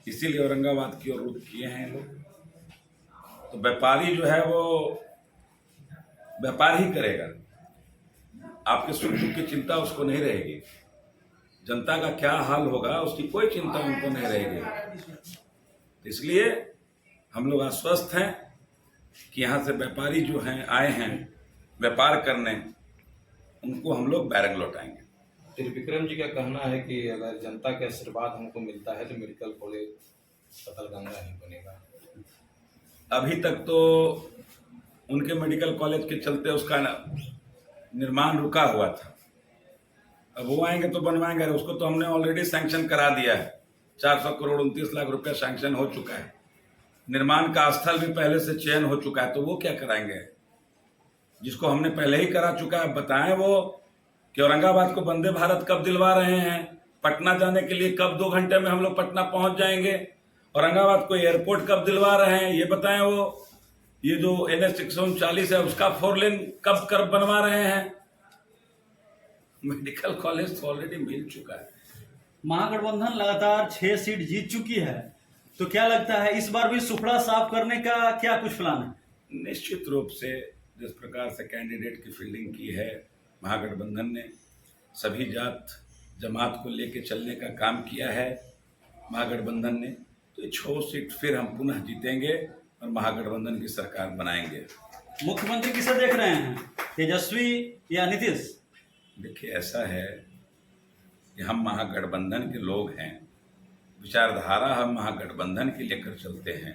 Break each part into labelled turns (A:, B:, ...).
A: इसीलिए औरंगाबाद की ओर रुख किए हैं लोग। तो व्यापारी जो है वो व्यापार ही करेगा, आपके सुख दुख की चिंता उसको नहीं रहेगी। जनता का क्या हाल होगा उसकी कोई चिंता उनको नहीं रहेगी। तो इसलिए हम लोग आश्वस्त हैं कि यहाँ से व्यापारी जो हैं आए हैं व्यापार करने, उनको हम लोग बैरक लौटाएंगे।
B: त्रिविक्रम जी का कहना है कि अगर जनता के आशीर्वाद हमको मिलता है तो मेडिकल कॉलेज पतलगंगा ही बनेगा।
A: अभी तक तो उनके मेडिकल कॉलेज के चलते उसका निर्माण रुका हुआ था। अब वो आएंगे तो बनवाएंगे, उसको तो हमने ऑलरेडी सैंक्शन करा दिया है। 400 करोड़ 29 लाख रुपया सैंक्शन हो चुका है। निर्माण का स्थल भी पहले से चयन हो चुका है, तो वो क्या कराएंगे? जिसको हमने पहले ही करा चुका है, बताएं वो कि औरंगाबाद को वंदे भारत कब दिलवा रहे हैं, पटना जाने के लिए कब 2 घंटे में हम लोग पटना पहुंच जाएंगे, औरंगाबाद को एयरपोर्ट कब दिलवा रहे हैं ये बताएं वो। ये जो NH 139 है उसका 4 लेन कब बनवा रहे हैं। मेडिकल कॉलेज तो ऑलरेडी मिल चुका है।
C: महागठबंधन लगातार 6 सीट जीत चुकी है, तो क्या लगता है इस बार भी सुपड़ा साफ करने का क्या कुछ प्लान है?
A: निश्चित रूप से जिस प्रकार से कैंडिडेट की फील्डिंग की है महागठबंधन ने, सभी जात जमात को लेके चलने का काम किया है महागठबंधन ने, तो ये 6 सीट फिर हम पुनः जीतेंगे और महागठबंधन की सरकार बनाएंगे।
C: मुख्यमंत्री किसे देख रहे हैं, तेजस्वी या नीतीश?
A: देखिए ऐसा है कि हम महागठबंधन के लोग हैं, विचारधारा हम महागठबंधन की लेकर चलते हैं,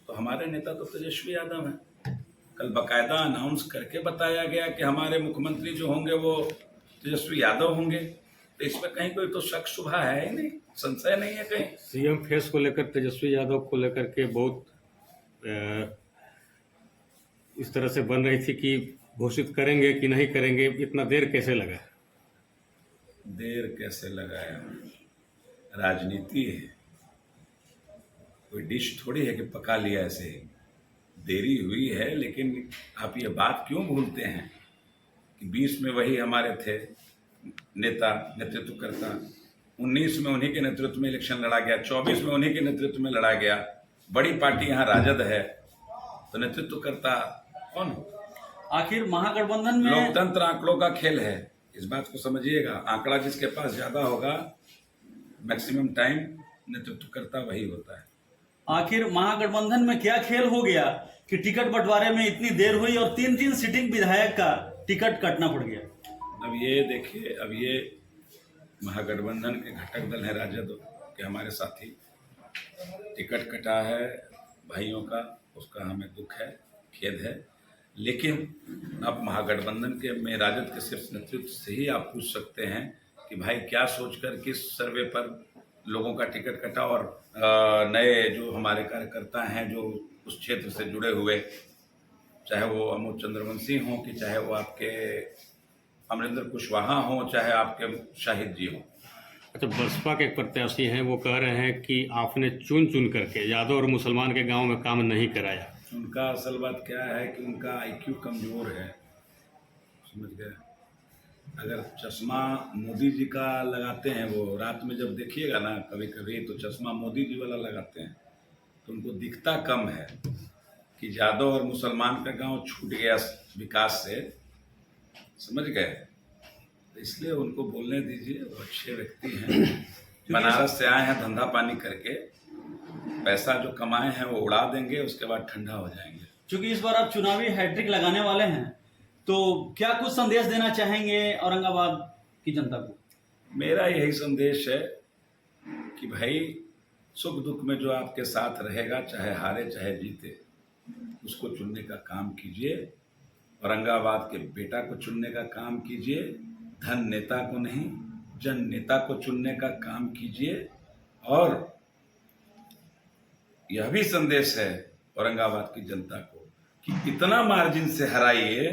A: तो हमारे नेता तो तेजस्वी यादव हैं। कल बकायदा अनाउंस करके बताया गया कि हमारे मुख्यमंत्री जो होंगे वो तेजस्वी यादव होंगे, तो इसमें कहीं कोई तो शक शुबा है ही नहीं, संशय नहीं है कहीं।
D: सीएम फेस को लेकर तेजस्वी यादव को लेकर के बहुत इस तरह से बन रही थी कि घोषित करेंगे कि नहीं करेंगे, इतना देर कैसे लगा?
A: देर कैसे लगाया, राजनीति है, कोई डिश थोड़ी है कि पका लिया ऐसे। देरी हुई है, लेकिन आप ये बात क्यों भूलते हैं कि 20 में वही हमारे थे नेता, नेतृत्व करता, 19 में उन्हीं के नेतृत्व में इलेक्शन लड़ा गया, 24 में उन्हीं के नेतृत्व में लड़ा गया। बड़ी पार्टी यहाँ राजद है, तो नेतृत्व करता कौन?
C: आखिर महागठबंधन में
A: लोकतंत्र आंकड़ों का खेल है, इस बात को समझिएगा। आंकड़ा जिसके पास ज्यादा होगा मैक्सिमम टाइम नेतृत्व करता वही होता है।
C: आखिर महागठबंधन में क्या खेल हो गया कि टिकट बंटवारे में इतनी देर हुई और 3 सिटिंग विधायक का टिकट कटना पड़ गया?
A: अब ये देखिए, अब ये महागठबंधन के घटक दल हैं राजद के हमारे साथी, टिकट कटा है भाइयों का, उसका हमें दुख है, खेद है। लेकिन अब महागठबंधन के में राजद के शीर्ष नेतृत्व से ही आप पूछ सकते हैं कि भाई क्या सोचकर किस सर्वे पर लोगों का टिकट कटा, और नए जो हमारे कार्यकर्ता हैं जो उस क्षेत्र से जुड़े हुए, चाहे वो अमोद चंद्रवंशी हों कि चाहे वो आपके अमरिंदर कुशवाहा हों, चाहे आपके शाहिद जी हों।
D: अच्छा, बसपा के प्रत्याशी हैं, वो कह रहे हैं कि आपने चुन चुन करके यादव और मुसलमान के गांव में काम नहीं कराया।
A: उनका असल बात क्या है कि उनका IQ कमज़ोर है, समझ गए। अगर चश्मा मोदी जी का लगाते हैं, वो रात में जब देखिएगा ना कभी कभी, तो चश्मा मोदी जी वाला लगाते हैं, तो उनको दिखता कम है कि यादव और मुसलमान का गांव छूट गया विकास से, समझ गए। तो इसलिए उनको बोलने दीजिए, वो अच्छे व्यक्ति हैं, बनारस से आए हैं धंधा पानी करके, पैसा जो कमाए हैं वो उड़ा देंगे, उसके बाद ठंडा हो जाएंगे।
C: क्योंकि इस बार आप चुनावी हैट्रिक लगाने वाले हैं, तो क्या कुछ संदेश देना चाहेंगे औरंगाबाद की जनता को?
A: मेरा यही संदेश है कि भाई सुख दुख में जो आपके साथ रहेगा, चाहे हारे चाहे जीते, उसको चुनने का काम कीजिए। औरंगाबाद के बेटा को चुनने का काम कीजिए, धन नेता को नहीं, जन नेता को चुनने का काम कीजिए। और यह भी संदेश है औरंगाबाद की जनता को कि इतना मार्जिन से हराइए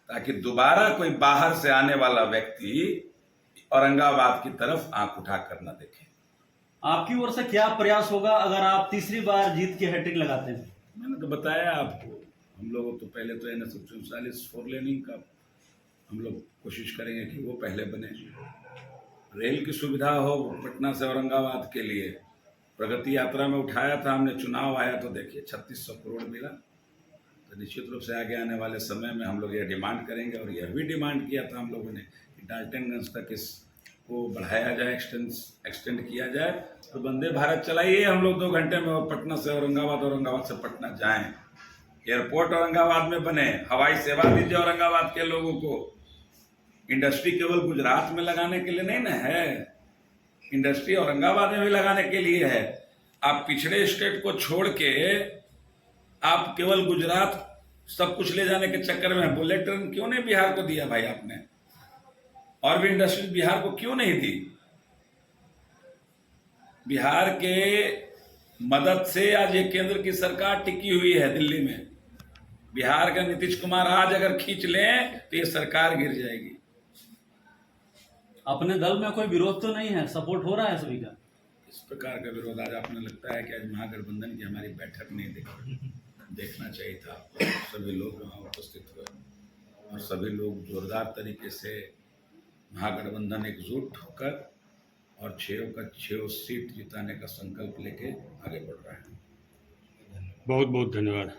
A: ताकि दोबारा कोई बाहर से आने वाला व्यक्ति औरंगाबाद की तरफ आंख उठा कर न देखे।
C: आपकी ओर से क्या प्रयास होगा अगर आप तीसरी बार जीत के हैट्रिक लगाते हैं?
A: मैंने तो बताया आपको, हम लोगों तो पहले तो NH 139 4 लेनिंग का हम लोग कोशिश करेंगे कि वो पहले बने। रेल की सुविधा हो पटना से औरंगाबाद के लिए, प्रगति यात्रा में उठाया था हमने, चुनाव आया तो देखिए 3600 करोड़ मिला। तो निश्चित रूप से आगे आने वाले समय में हम लोग यह डिमांड करेंगे, और यह भी डिमांड किया था हम लोगों ने कि डाल्टनगंज तक इसको बढ़ाया जाए, एक्सटेंड किया जाए। तो वंदे भारत चलाइए हम लोग 2 घंटे में, और पटना से औरंगाबाद, औरंगाबाद से पटना जाएं, एयरपोर्ट औरंगाबाद में बने, हवाई सेवा दीजिए औरंगाबाद के लोगों को। इंडस्ट्री केवल गुजरात में लगाने के लिए नहीं ना है, इंडस्ट्री औरंगाबाद में भी लगाने के लिए है। आप पिछड़े स्टेट को छोड़ के आप केवल गुजरात सब कुछ ले जाने के चक्कर में, बुलेट ट्रेन क्यों नहीं बिहार को दिया भाई आपने, और भी इंडस्ट्री बिहार को क्यों नहीं दी? बिहार के मदद से आज ये केंद्र की सरकार टिकी हुई है दिल्ली में। बिहार का नीतीश कुमार आज अगर खींच लें तो ये सरकार गिर जाएगी।
C: अपने दल में कोई विरोध तो नहीं है, सपोर्ट हो रहा है सभी का?
A: इस प्रकार का विरोध आज आपने लगता है कि आज महागठबंधन की हमारी बैठक नहीं देखना चाहिए था। सभी लोग वहाँ उपस्थित हुए और सभी लोग जोरदार तरीके से महागठबंधन एकजुट होकर और 6 सीट जिताने का संकल्प लेके आगे बढ़ रहा है।
D: बहुत बहुत धन्यवाद।